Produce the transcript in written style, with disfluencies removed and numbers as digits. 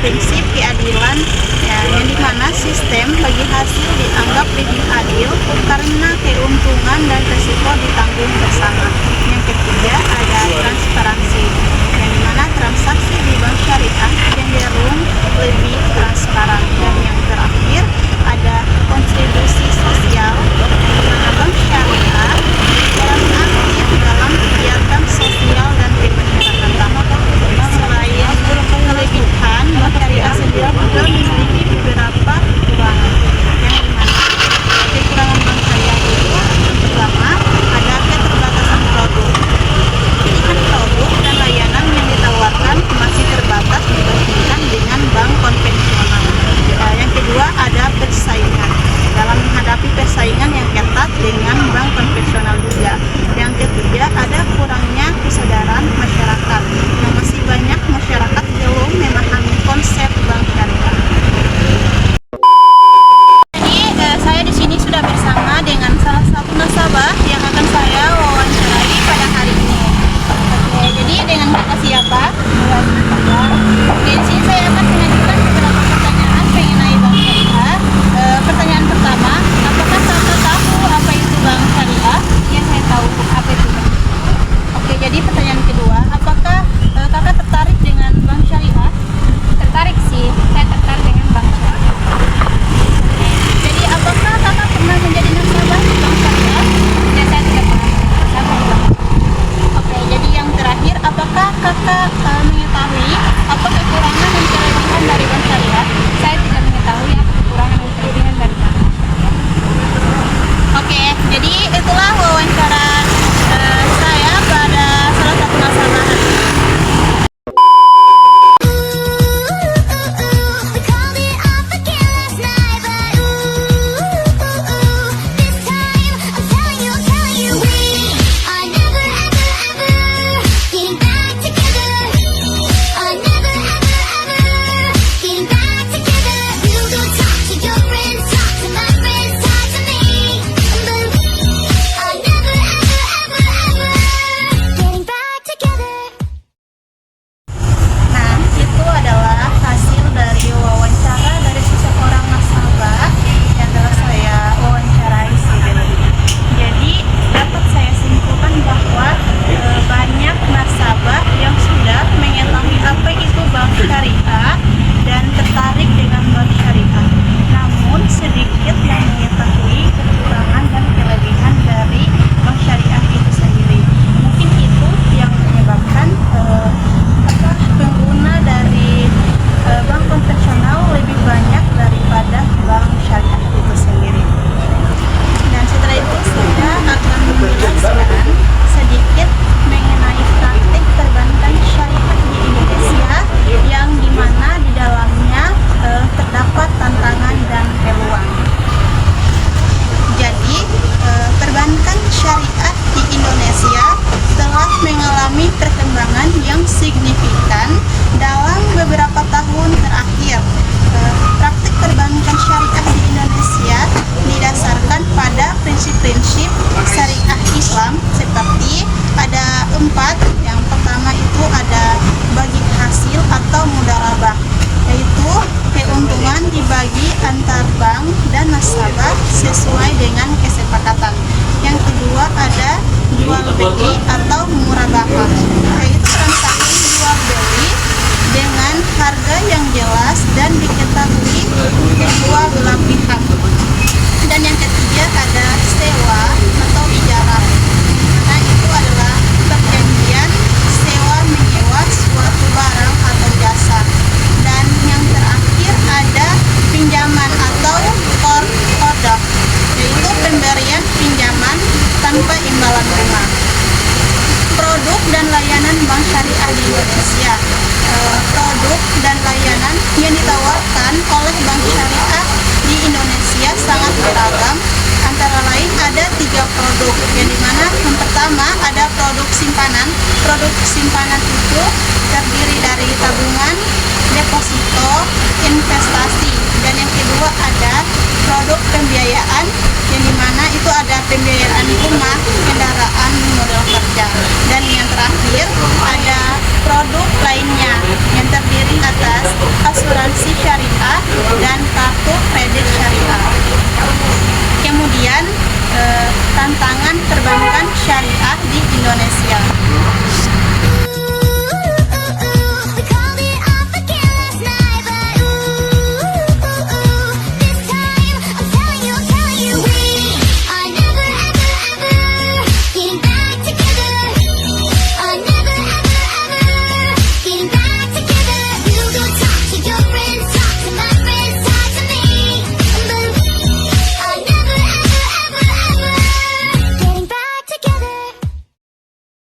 prinsip keadilan yang dimana sistem bagi hasil dianggap lebih adil karena keuntungan dan risiko ditanggung bersama. Yang ketiga ada transparansi, yang dimana transaksi di bank syariah cenderung lebih transparan. Dan yang terakhir ada kontribusi sosial, di mana bank syariah berperan aktif dalam kegiatan sosial dan kemasyarakatan. Selain kelebihan, bank syariah sendiri juga memiliki beberapa kekurangan, yang dimana kekurangan bank syariah itu yang pertama ada keterbatasan produk. Pilihan produk dan layanan yang ditawarkan masih terbatas dibandingkan dengan bank konvensional. Yang kedua ada persaingan, dalam menghadapi persaingan yang ketat dengan bank konvensional juga. Yang ketiga ada kurangnya kesadaran masyarakat, yang masih banyak masyarakat belum memahami konsep bank syariah. Jadi saya di sini sudah bersama dengan salah satu nasabah yang akan saya wawancarai pada hari ini. Oke, jadi dengan kata siapa? Oke, di sini saya akan mengajukan beberapa pertanyaan mengenai bank syariah. Pertanyaan pertama, apakah kakak tahu apa itu bank syariah? Ya, saya tahu apa itu. Oke, jadi pertanyaan kedua, apakah kakak tertarik dengan bank syariah? Tertarik sih, saya tertarik dengan bank syariah. Jadi apakah kakak pernah menjadi nasabah di bank syariah? Ya, saya tidak pernah nasabah di bank. Oke, jadi yang terakhir, apakah kakak mengetahui apa kekurangan dan kelebihan dari bank syariah? Saya tidak mengetahui apa kekurangan dan kelebihan dari bank. Oke, jadi itulah wawancara saya pada salah satu nasabah. Nah, itu adalah hasil dari wawancara dari seseorang nasabah yang telah saya wawancarai sebelumnya. Jadi, dapat saya simpulkan bahwa banyak nasabah yang sudah mengetahui apa itu bank syariah dan tertarik dengan bank syariah. Namun, sedikit yang mengetahui kekurangan dan kelebihan dari bank syariah itu sendiri. Mungkin itu yang menyebabkan pengguna dari bank konvensional lebih banyak daripada bank syariah itu sendiri. Dan setelah itu saya akan menjelaskan sedikit mengenai praktik perbankan syariah di Indonesia, yang dimana di dalamnya terdapat tantangan dan peluang. Jadi, perbankan syariah di Indonesia telah mengalami perkembangan yang signifikan dalam beberapa tahun terakhir. Praktik perbankan syariah di Indonesia didasarkan pada prinsip-prinsip syariah Islam seperti ada 4. Yang pertama itu ada bagi hasil atau mudharabah, yaitu keuntungan dibagi antar bank dan nasabah sesuai dengan kesepakatan. Yang kedua ada jual beli atau murabahah, yaitu transaksi jual beli dengan harga yang jelas dan diketahui kedua belah pihak. Dan yang ketiga ada sewa atau ijarah, karena itu adalah perjanjian sewa menyewa suatu barang atau jasa. Dan yang terakhir ada pinjaman atau qardh, yaitu pemberian pinjaman tanpa imbalan bunga. Produk dan layanan bank syariah di Indonesia. Produk dan layanan yang ditawarkan oleh bank syariah di Indonesia sangat beragam. Antara lain ada 3 produk, yang dimana yang pertama ada produk simpanan. Produk simpanan itu terdiri dari tabungan, deposito, investasi. Dan yang kedua ada produk pembiayaan, yang dimana itu ada pembiayaan rumah, kendaraan, modal kerja. Dan yang terakhir ada produk lainnya yang terdiri atas asuransi